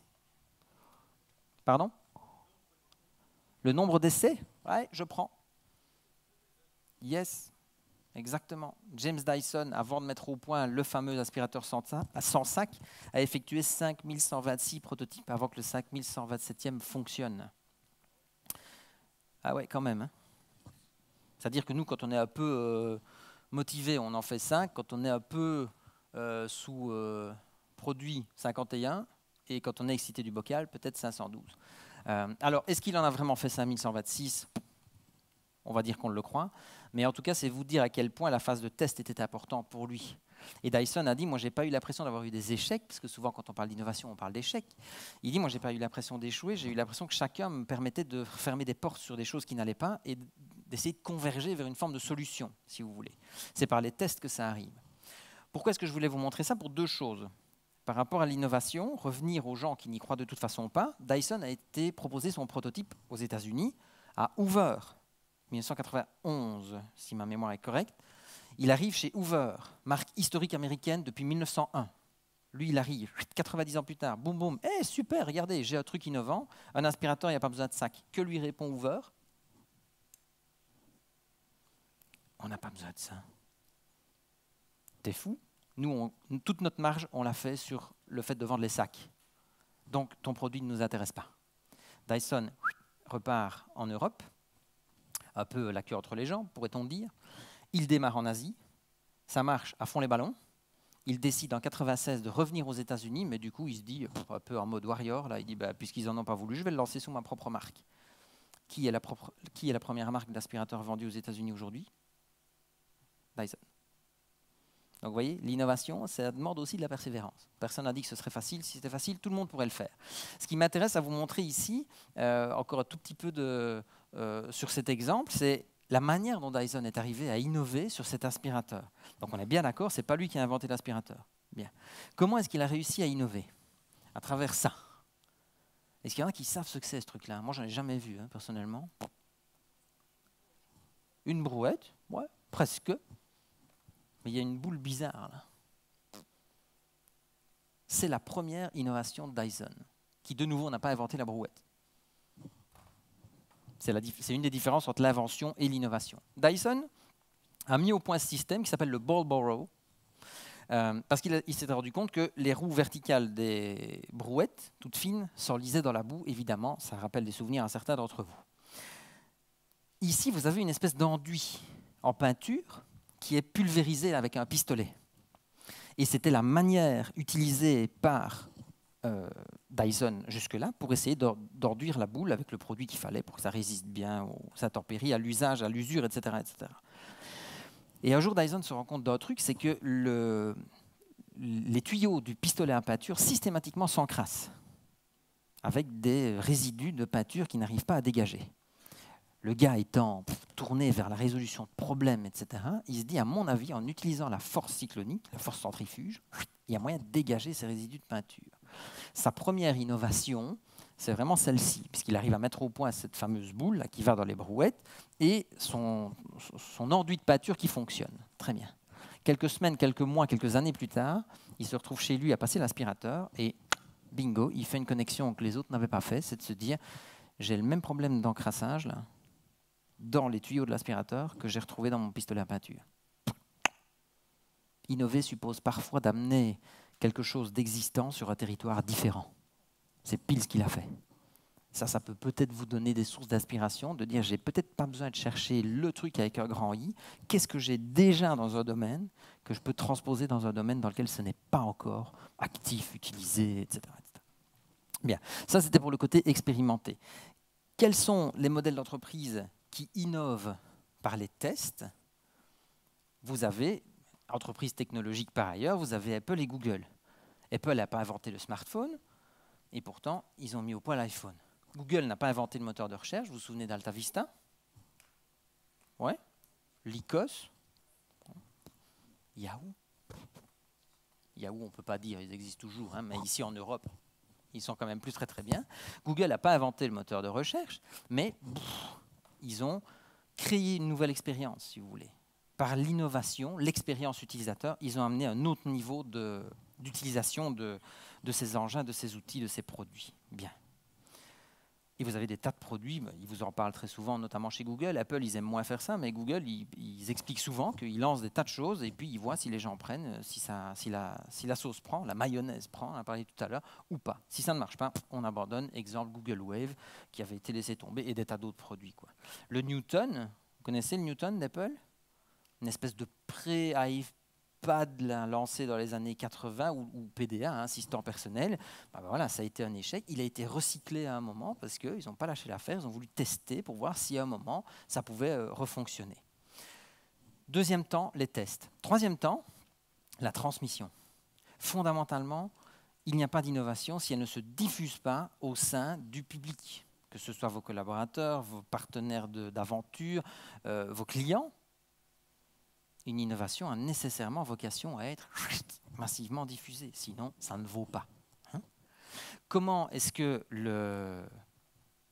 Pardon? Le nombre d'essais? Ouais, je prends. Yes, exactement. James Dyson, avant de mettre au point le fameux aspirateur sans sac, a effectué 5126 prototypes avant que le 5127e fonctionne. Ah ouais, quand même. Hein. C'est-à-dire que nous, quand on est un peu motivé, on en fait 5. Quand on est un peu sous produit, 51. Et quand on est excité du bocal, peut-être 512. Alors, est-ce qu'il en a vraiment fait 5126 ? On va dire qu'on le croit. Mais en tout cas, c'est vous dire à quel point la phase de test était importante pour lui. Et Dyson a dit, moi, je n'ai pas eu l'impression d'avoir eu des échecs, parce que souvent, quand on parle d'innovation, on parle d'échecs. Il dit, moi, je n'ai pas eu l'impression d'échouer, j'ai eu l'impression que chacun me permettait de fermer des portes sur des choses qui n'allaient pas et d'essayer de converger vers une forme de solution, si vous voulez. C'est par les tests que ça arrive. Pourquoi est-ce que je voulais vous montrer ça? Pour 2 choses. Par rapport à l'innovation, revenir aux gens qui n'y croient de toute façon pas, Dyson a été proposé son prototype aux États-Unis à Hoover, 1991, si ma mémoire est correcte. Il arrive chez Hoover, marque historique américaine depuis 1901. Lui, il arrive 90 ans plus tard, boum boum, hey, super, regardez, j'ai un truc innovant, un aspirateur, il n'y a pas besoin de sac. Que lui répond Hoover? On n'a pas besoin de ça. T'es fou? Nous, toute notre marge, on l'a fait sur le fait de vendre les sacs. Donc, ton produit ne nous intéresse pas. Dyson repart en Europe, un peu la queue entre les jambes, pourrait-on dire. Il démarre en Asie, ça marche à fond les ballons. Il décide en 1996 de revenir aux États-Unis, mais du coup, il se dit, un peu en mode warrior, là, il dit, bah, puisqu'ils n'en ont pas voulu, je vais le lancer sous ma propre marque. Qui est la première marque d'aspirateur vendue aux États-Unis aujourd'hui? Dyson. Donc vous voyez, l'innovation, ça demande aussi de la persévérance. Personne n'a dit que ce serait facile. Si c'était facile, tout le monde pourrait le faire. Ce qui m'intéresse à vous montrer ici, encore un tout petit peu sur cet exemple, c'est la manière dont Dyson est arrivé à innover sur cet aspirateur. Donc on est bien d'accord, ce n'est pas lui qui a inventé l'aspirateur. Bien. Comment est-ce qu'il a réussi à innover? À travers ça. Est-ce qu'il y en a qui savent ce que c'est, ce truc-là? Moi, je n'en ai jamais vu, personnellement. Une brouette? Ouais, presque. Mais il y a une boule bizarre, là. C'est la première innovation de Dyson, qui, de nouveau, n'a pas inventé la brouette. C'est une des différences entre l'invention et l'innovation. Dyson a mis au point ce système qui s'appelle le ball borrow, parce qu'il s'est rendu compte que les roues verticales des brouettes, toutes fines, s'enlisaient dans la boue. Évidemment, ça rappelle des souvenirs à certains d'entre vous. Ici, vous avez une espèce d'enduit en peinture qui est pulvérisé avec un pistolet. Et c'était la manière utilisée par Dyson jusque-là pour essayer d'enduire la boule avec le produit qu'il fallait pour que ça résiste bien aux intempéries, à l'usage, à l'usure, etc., etc. Et un jour, Dyson se rend compte d'un truc, c'est que les tuyaux du pistolet à peinture systématiquement s'encrassent avec des résidus de peinture qui n'arrivent pas à dégager. Le gars étant tourné vers la résolution de problèmes, etc., il se dit, à mon avis, en utilisant la force cyclonique, la force centrifuge, il y a moyen de dégager ces résidus de peinture. Sa première innovation, c'est vraiment celle-ci, puisqu'il arrive à mettre au point cette fameuse boule là, qui va dans les brouettes et son enduit de peinture qui fonctionne. Très bien. Quelques semaines, quelques mois, quelques années plus tard, il se retrouve chez lui à passer l'aspirateur et bingo, il fait une connexion que les autres n'avaient pas fait, c'est de se dire, j'ai le même problème d'encrassage là, dans les tuyaux de l'aspirateur que j'ai retrouvé dans mon pistolet à peinture. Innover suppose parfois d'amener quelque chose d'existant sur un territoire différent. C'est pile ce qu'il a fait. Ça peut peut-être vous donner des sources d'inspiration, de dire j'ai peut-être pas besoin de chercher le truc avec un grand I. Qu'est-ce que j'ai déjà dans un domaine que je peux transposer dans un domaine dans lequel ce n'est pas encore actif, utilisé, etc. Bien, ça c'était pour le côté expérimenté. Quels sont les modèles d'entreprise qui innovent par les tests? Vous avez, entreprise technologique par ailleurs, vous avez Apple et Google. Apple n'a pas inventé le smartphone, et pourtant, ils ont mis au point l'iPhone. Google n'a pas inventé le moteur de recherche, vous vous souvenez d'AltaVista? Ouais. Lycos? Yahoo? Yahoo, on ne peut pas dire, ils existent toujours, hein, mais ici en Europe, ils sont quand même plus très très bien. Google n'a pas inventé le moteur de recherche, mais ils ont créé une nouvelle expérience, si vous voulez. Par l'innovation, l'expérience utilisateur, ils ont amené un autre niveau d'utilisation de ces engins, de ces outils, de ces produits. Bien. Et vous avez des tas de produits, ils vous en parlent très souvent, notamment chez Google. Apple, ils aiment moins faire ça, mais Google, ils expliquent souvent qu'ils lancent des tas de choses et puis ils voient si les gens prennent, si la sauce prend, la mayonnaise prend, on a parlé tout à l'heure, ou pas. Si ça ne marche pas, on abandonne. Exemple Google Wave, qui avait été laissé tomber, et des tas d'autres produits, quoi. Le Newton, vous connaissez le Newton d'Apple? Une espèce de pré-iPad lancé dans les années 80 ou PDA, assistant personnel, voilà, ça a été un échec. Il a été recyclé à un moment parce qu'ils n'ont pas lâché l'affaire, ils ont voulu tester pour voir si à un moment ça pouvait refonctionner. Deuxième temps, les tests. Troisième temps, la transmission. Fondamentalement, il n'y a pas d'innovation si elle ne se diffuse pas au sein du public, que ce soit vos collaborateurs, vos partenaires d'aventure, vos clients. Une innovation a nécessairement vocation à être massivement diffusée, sinon ça ne vaut pas. Hein? Comment est-ce que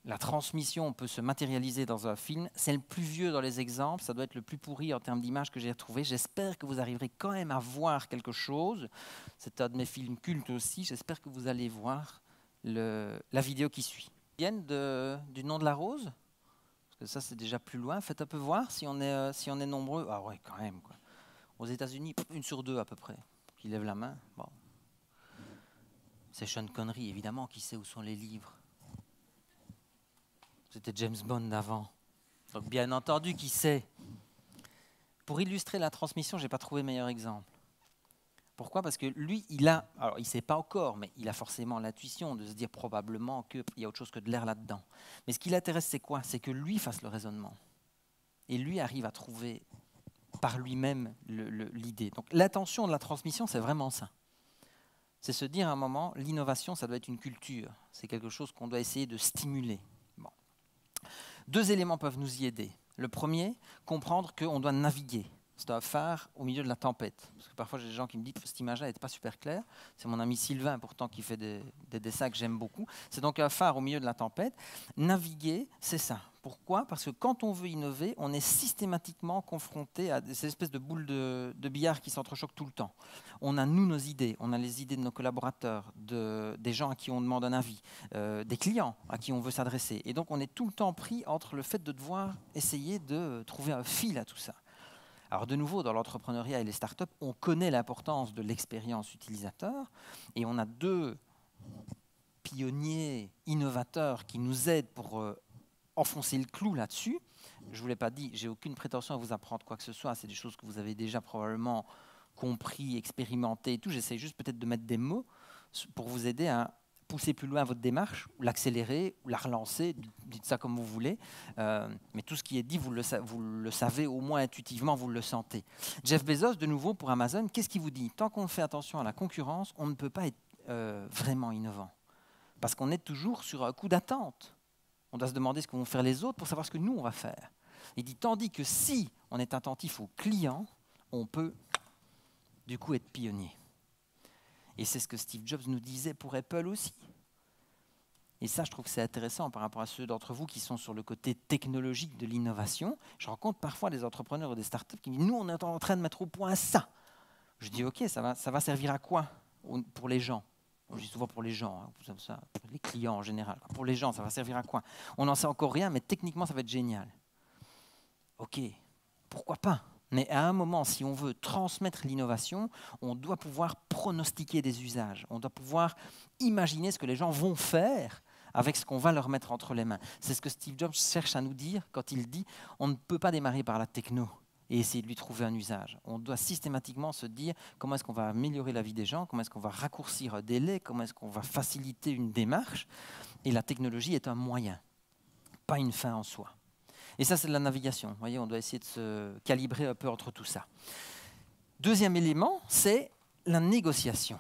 la transmission peut se matérialiser dans un film? C'est le plus vieux dans les exemples, ça doit être le plus pourri en termes d'images que j'ai retrouvé. J'espère que vous arriverez quand même à voir quelque chose. C'est un de mes films cultes aussi, j'espère que vous allez voir la vidéo qui suit. Ils viennent du nom de la rose? Parce que ça, c'est déjà plus loin. Faites un peu voir si on est nombreux. Ah ouais, quand même, quoi. Aux États-Unis, 1 sur 2 à peu près qui lève la main. Bon. C'est Sean Connery, évidemment, qui sait où sont les livres. C'était James Bond d'avant. Donc, bien entendu, qui sait. Pour illustrer la transmission, je n'ai pas trouvé meilleur exemple. Pourquoi? Parce que lui, alors il ne sait pas encore, mais il a forcément l'intuition de se dire probablement qu'il y a autre chose que de l'air là-dedans. Mais ce qui l'intéresse, c'est quoi? C'est que lui fasse le raisonnement. Et lui arrive à trouver par lui-même l'idée. Donc l'intention de la transmission, c'est vraiment ça. C'est se dire à un moment, l'innovation, ça doit être une culture. C'est quelque chose qu'on doit essayer de stimuler. Bon. 2 éléments peuvent nous y aider. Le premier, comprendre qu'on doit naviguer. C'est un phare au milieu de la tempête. Parce que parfois, j'ai des gens qui me disent que cette image-là n'était pas super claire. C'est mon ami Sylvain, pourtant, qui fait des dessins que j'aime beaucoup. C'est donc un phare au milieu de la tempête. Naviguer, c'est ça. Pourquoi? Parce que quand on veut innover, on est systématiquement confronté à ces espèces de boules de billard qui s'entrechoquent tout le temps. On a, nous, nos idées. On a les idées de nos collaborateurs, des gens à qui on demande un avis, des clients à qui on veut s'adresser. Et donc, on est tout le temps pris entre le fait de devoir essayer de trouver un fil à tout ça. Alors de nouveau, dans l'entrepreneuriat et les startups, on connaît l'importance de l'expérience utilisateur et on a 2 pionniers innovateurs qui nous aident pour enfoncer le clou là-dessus. Je ne vous l'ai pas dit, j'ai aucune prétention à vous apprendre quoi que ce soit, c'est des choses que vous avez déjà probablement compris, expérimenté et tout. J'essaie juste peut-être de mettre des mots pour vous aider à pousser plus loin votre démarche, ou l'accélérer, ou la relancer, dites ça comme vous voulez. Mais tout ce qui est dit, vous le savez, au moins intuitivement, vous le sentez. Jeff Bezos, de nouveau, pour Amazon, qu'est-ce qu'il vous dit? Tant qu'on fait attention à la concurrence, on ne peut pas être vraiment innovant. Parce qu'on est toujours sur un coup d'attente. On doit se demander ce que vont faire les autres pour savoir ce que nous, on va faire. Il dit, tandis que si on est attentif aux clients, on peut, du coup, être pionnier. Et c'est ce que Steve Jobs nous disait pour Apple aussi. Et ça, je trouve que c'est intéressant par rapport à ceux d'entre vous qui sont sur le côté technologique de l'innovation. Je rencontre parfois des entrepreneurs ou des startups qui me disent « Nous, on est en train de mettre au point ça ». Je dis « Ok, ça va servir à quoi pour les gens ?» Je dis souvent pour les gens, hein, pour les clients en général. Pour les gens, ça va servir à quoi? On n'en sait encore rien, mais techniquement, ça va être génial. Ok, pourquoi pas? Mais à un moment, si on veut transmettre l'innovation, on doit pouvoir pronostiquer des usages. On doit pouvoir imaginer ce que les gens vont faire avec ce qu'on va leur mettre entre les mains. C'est ce que Steve Jobs cherche à nous dire quand il dit « on ne peut pas démarrer par la techno » et essayer de lui trouver un usage. On doit systématiquement se dire comment est-ce qu'on va améliorer la vie des gens, comment est-ce qu'on va raccourcir un délai, comment est-ce qu'on va faciliter une démarche. Et la technologie est un moyen, pas une fin en soi. Et ça, c'est de la navigation. Vous voyez, on doit essayer de se calibrer un peu entre tout ça. Deuxième élément, c'est la négociation.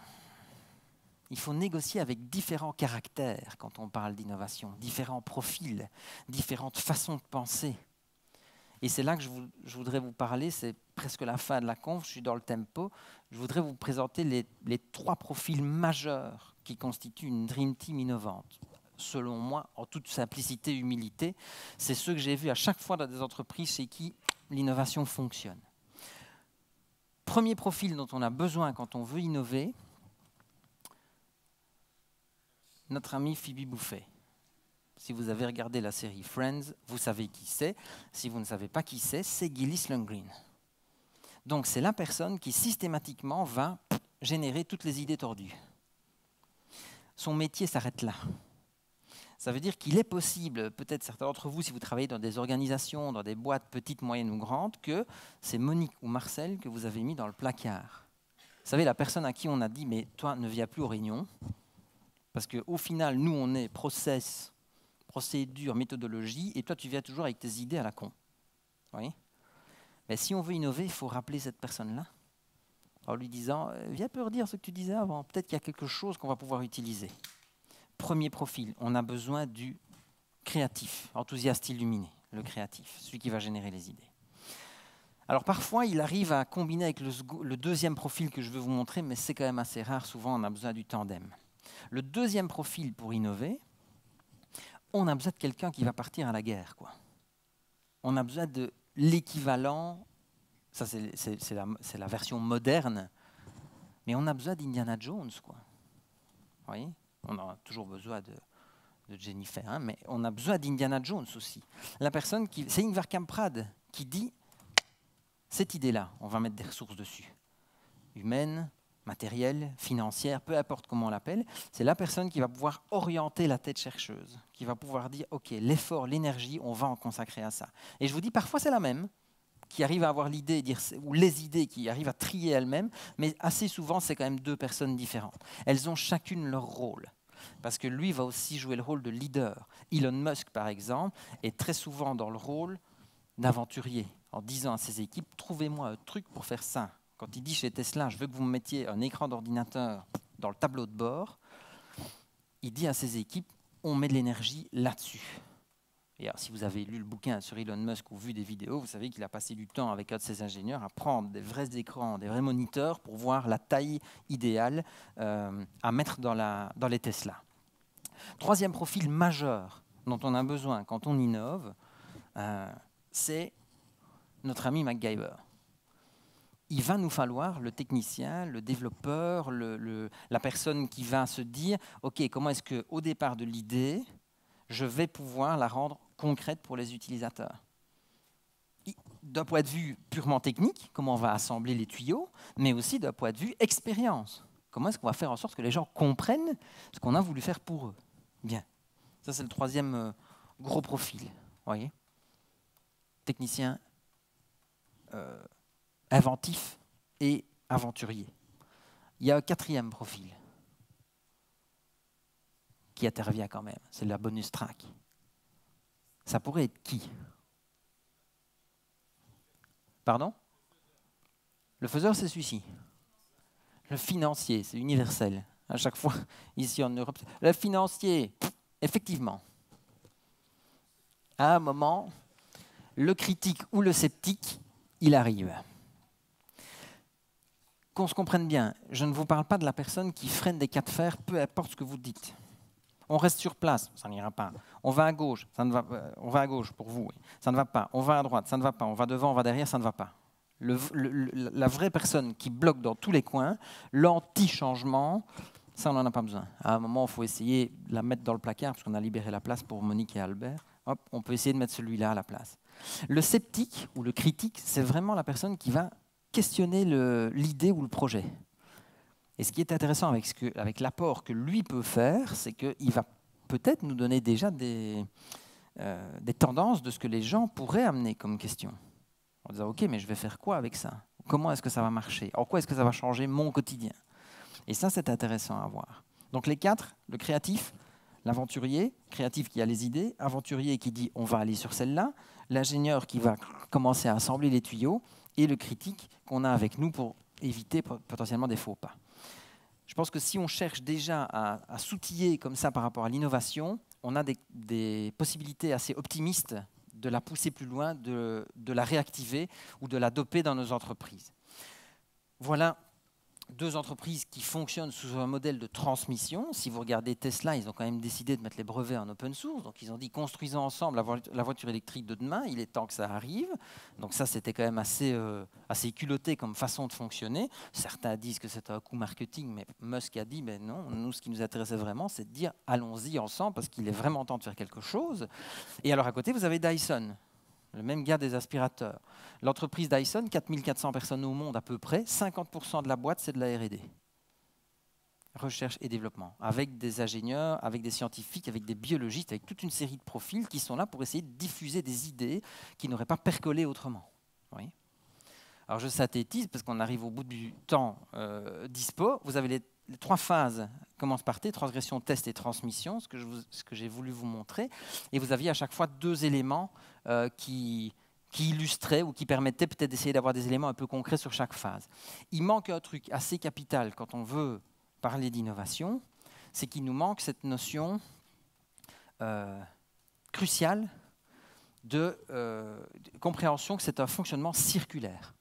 Il faut négocier avec différents caractères quand on parle d'innovation, différents profils, différentes façons de penser. Et c'est là que je voudrais vous parler, c'est presque la fin de la conf, je suis dans le tempo. Je voudrais vous présenter les 3 profils majeurs qui constituent une Dream Team innovante. Selon moi, en toute simplicité et humilité, c'est ceux que j'ai vus à chaque fois dans des entreprises chez qui l'innovation fonctionne. Premier profil dont on a besoin quand on veut innover, notre ami Phoebe Buffay. Si vous avez regardé la série Friends, vous savez qui c'est. Si vous ne savez pas qui c'est Gillis Lundgren. Donc c'est la personne qui systématiquement va générer toutes les idées tordues. Son métier s'arrête là. Ça veut dire qu'il est possible, peut-être certains d'entre vous, si vous travaillez dans des organisations, dans des boîtes petites, moyennes ou grandes, que c'est Monique ou Marcel que vous avez mis dans le placard. Vous savez, la personne à qui on a dit « mais toi, ne viens plus aux réunions », parce qu'au final, nous, on est procédure, méthodologie, et toi, tu viens toujours avec tes idées à la con. Oui. Mais si on veut innover, il faut rappeler cette personne-là, en lui disant « viens peu redire ce que tu disais avant, peut-être qu'il y a quelque chose qu'on va pouvoir utiliser ». Premier profil, on a besoin du créatif, enthousiaste illuminé, le créatif, celui qui va générer les idées. Alors parfois, il arrive à combiner avec le deuxième profil que je veux vous montrer, mais c'est quand même assez rare, souvent on a besoin du tandem. Le deuxième profil pour innover, on a besoin de quelqu'un qui va partir à la guerre, quoi. On a besoin de l'équivalent, ça c'est la version moderne, mais on a besoin d'Indiana Jones, quoi. Vous voyez ? On a toujours besoin de Jennifer, hein, mais on a besoin d'Indiana Jones aussi. La personne c'est Ingvar Kamprad qui dit cette idée-là, on va mettre des ressources dessus, humaines, matérielles, financières, peu importe comment on l'appelle. C'est la personne qui va pouvoir orienter la tête chercheuse, qui va pouvoir dire ok, l'effort, l'énergie, on va en consacrer à ça. Et je vous dis parfois c'est la même qui arrive à avoir l'idée, ou les idées qui arrivent à trier elles-mêmes, mais assez souvent c'est quand même 2 personnes différentes. Elles ont chacune leur rôle. Parce que lui va aussi jouer le rôle de leader. Elon Musk, par exemple, est très souvent dans le rôle d'aventurier, en disant à ses équipes « trouvez-moi un truc pour faire ça ». Quand il dit chez Tesla « je veux que vous me mettiez un écran d'ordinateur dans le tableau de bord », il dit à ses équipes « on met de l'énergie là-dessus ». Et alors, si vous avez lu le bouquin sur Elon Musk ou vu des vidéos, vous savez qu'il a passé du temps avec un de ses ingénieurs à prendre des vrais écrans, des vrais moniteurs pour voir la taille idéale à mettre dans les Tesla. Troisième profil majeur dont on a besoin quand on innove, c'est notre ami MacGyver. Il va nous falloir le technicien, le développeur, la personne qui va se dire « ok, comment est-ce qu'au départ de l'idée, je vais pouvoir la rendre concrète pour les utilisateurs. » D'un point de vue purement technique, comment on va assembler les tuyaux, mais aussi d'un point de vue expérience. Comment est-ce qu'on va faire en sorte que les gens comprennent ce qu'on a voulu faire pour eux. Bien. Ça, c'est le troisième gros profil. Voyez, technicien, inventif et aventurier. Il y a un quatrième profil qui intervient quand même, c'est la bonus track. Ça pourrait être qui? Pardon? Le faiseur, c'est celui-ci. Le financier, c'est universel. À chaque fois, ici en Europe. Le financier, effectivement. À un moment, le critique ou le sceptique, il arrive. Qu'on se comprenne bien, je ne vous parle pas de la personne qui freine des cas de fer, peu importe ce que vous dites. On reste sur place, ça n'ira pas. On va à gauche, ça ne va pas. On va à gauche pour vous, oui. Ça ne va pas. On va à droite, ça ne va pas. On va devant, on va derrière, ça ne va pas. La vraie personne qui bloque dans tous les coins, l'anti-changement, ça on n'en a pas besoin. À un moment, il faut essayer de la mettre dans le placard, parce qu'on a libéré la place pour Monique et Albert. Hop, on peut essayer de mettre celui-là à la place. Le sceptique ou le critique, c'est vraiment la personne qui va questionner l'idée ou le projet. Et ce qui est intéressant avec l'apport que lui peut faire, c'est qu'il va peut-être nous donner déjà des tendances de ce que les gens pourraient amener comme question. En disant, OK, mais je vais faire quoi avec ça? Comment est-ce que ça va marcher? En quoi est-ce que ça va changer mon quotidien? Et ça, c'est intéressant à voir. Donc les 4, le créatif, l'aventurier, créatif qui a les idées, aventurier qui dit on va aller sur celle-là, l'ingénieur qui va commencer à assembler les tuyaux, et le critique qu'on a avec nous pour éviter potentiellement des faux pas. Je pense que si on cherche déjà à s'outiller comme ça par rapport à l'innovation, on a des possibilités assez optimistes de la pousser plus loin, de la réactiver ou de la doper dans nos entreprises. Voilà 2 entreprises qui fonctionnent sous un modèle de transmission. Si vous regardez Tesla, ils ont quand même décidé de mettre les brevets en open source. Donc ils ont dit construisons ensemble la voiture électrique de demain, il est temps que ça arrive. Donc ça, c'était quand même assez culotté comme façon de fonctionner. Certains disent que c'est un coup marketing, mais Musk a dit mais non, nous ce qui nous intéressait vraiment, c'est de dire allons-y ensemble parce qu'il est vraiment temps de faire quelque chose. Et alors à côté, vous avez Dyson, le même gars des aspirateurs. L'entreprise Dyson, 4400 personnes au monde à peu près, 50% de la boîte, c'est de la R&D. Recherche et développement, avec des ingénieurs, avec des scientifiques, avec des biologistes, avec toute une série de profils qui sont là pour essayer de diffuser des idées qui n'auraient pas percolé autrement. Oui. Alors je synthétise, parce qu'on arrive au bout du temps dispo. Vous avez les 3 phases, commence par T, transgression, test et transmission, ce que j'ai voulu vous montrer. Et vous aviez à chaque fois 2 éléments qui illustraient ou qui permettaient peut-être d'essayer d'avoir des éléments un peu concrets sur chaque phase. Il manque un truc assez capital quand on veut parler d'innovation, c'est qu'il nous manque cette notion cruciale de compréhension que c'est un fonctionnement circulaire.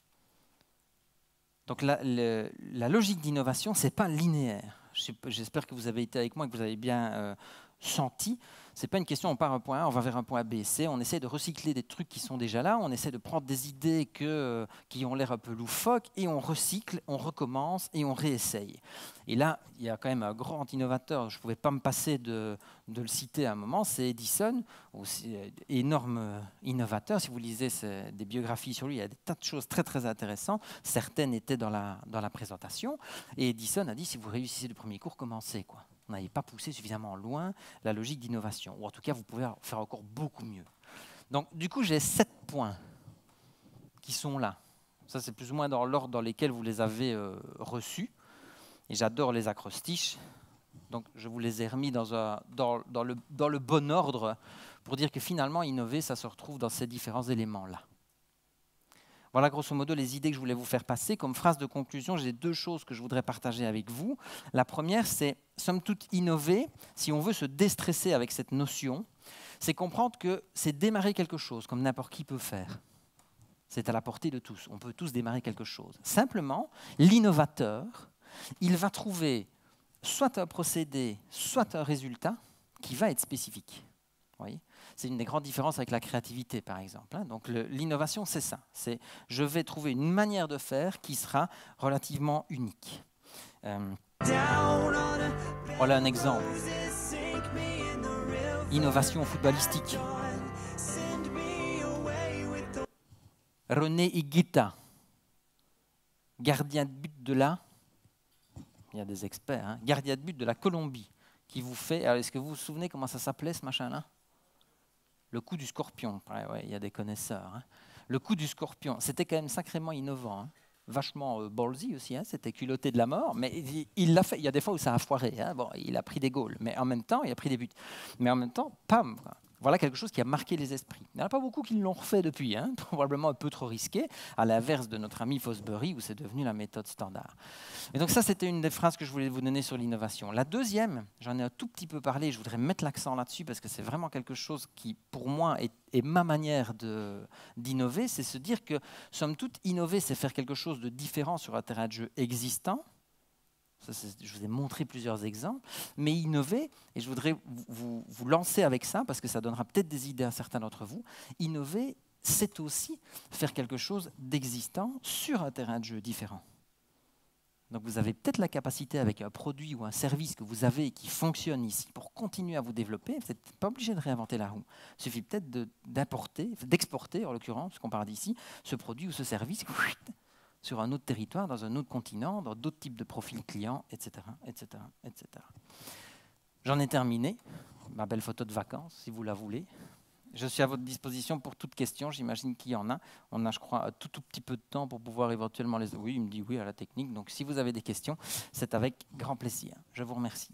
Donc la logique d'innovation, ce n'est pas linéaire. J'espère que vous avez été avec moi et que vous avez bien senti. Ce n'est pas une question, on part à un point A, on va vers un point B, C. On essaie de recycler des trucs qui sont déjà là, on essaie de prendre des idées qui ont l'air un peu loufoques, et on recycle, on recommence et on réessaye. Et là, il y a quand même un grand innovateur, je ne pouvais pas me passer de le citer à un moment, c'est Edison, aussi énorme innovateur. Si vous lisez des biographies sur lui, il y a des tas de choses très très intéressantes. Certaines étaient dans la présentation. Et Edison a dit, si vous réussissez le premier cours, commencez, quoi. Vous n'avez pas poussé suffisamment loin la logique d'innovation. Ou en tout cas, vous pouvez faire encore beaucoup mieux. Donc, du coup, j'ai 7 points qui sont là. Ça, c'est plus ou moins dans l'ordre dans lequel vous les avez reçus. Et j'adore les acrostiches. Donc, je vous les ai remis dans le bon ordre pour dire que finalement, innover, ça se retrouve dans ces différents éléments-là. Voilà grosso modo les idées que je voulais vous faire passer. Comme phrase de conclusion, j'ai 2 choses que je voudrais partager avec vous. La première, c'est, somme toute, innover, si on veut se déstresser avec cette notion, c'est comprendre que c'est démarrer quelque chose, comme n'importe qui peut faire. C'est à la portée de tous. On peut tous démarrer quelque chose. Simplement, l'innovateur, il va trouver soit un procédé, soit un résultat qui va être spécifique. Vous voyez ? C'est une des grandes différences avec la créativité, par exemple. Donc l'innovation, c'est ça. C'est je vais trouver une manière de faire qui sera relativement unique. Voilà un exemple. Innovation footballistique. René Higuita, gardien de but de la... Il y a des experts, hein, gardien de but de la Colombie, qui vous fait... Est-ce que vous vous souvenez comment ça s'appelait, ce machin-là ? Le coup du scorpion, ouais, il y a des connaisseurs. Hein. Le coup du scorpion, c'était quand même sacrément innovant. Hein. Vachement ballsy aussi, hein. C'était culotté de la mort, mais il l'a fait. Il y a des fois où ça a foiré. Hein. Bon, il a pris des goals, mais en même temps, il a pris des buts. Mais en même temps, pam, quoi. Voilà quelque chose qui a marqué les esprits. Il n'y en a pas beaucoup qui l'ont refait depuis, hein. Probablement un peu trop risqué, à l'inverse de notre ami Fosbury, où c'est devenu la méthode standard. Et donc ça, c'était une des phrases que je voulais vous donner sur l'innovation. La deuxième, j'en ai un tout petit peu parlé, je voudrais mettre l'accent là-dessus, parce que c'est vraiment quelque chose qui, pour moi, est ma manière d'innover, c'est se dire que, somme toute, innover, c'est faire quelque chose de différent sur un terrain de jeu existant. Ça, je vous ai montré plusieurs exemples, mais innover, et je voudrais vous lancer avec ça, parce que ça donnera peut-être des idées à certains d'entre vous, innover, c'est aussi faire quelque chose d'existant sur un terrain de jeu différent. Donc vous avez peut-être la capacité avec un produit ou un service que vous avez et qui fonctionne ici pour continuer à vous développer. Vous n'êtes pas obligé de réinventer la roue. Il suffit peut-être d'exporter, en l'occurrence, puisqu'on parle d'ici, ce produit ou ce service sur un autre territoire, dans un autre continent, dans d'autres types de profils clients, etc. etc., etc. J'en ai terminé. Ma belle photo de vacances, si vous la voulez. Je suis à votre disposition pour toute question, j'imagine qu'il y en a. On a, je crois, un tout petit peu de temps pour pouvoir éventuellement les... Oui, il me dit oui à la technique. Donc, si vous avez des questions, c'est avec grand plaisir. Je vous remercie.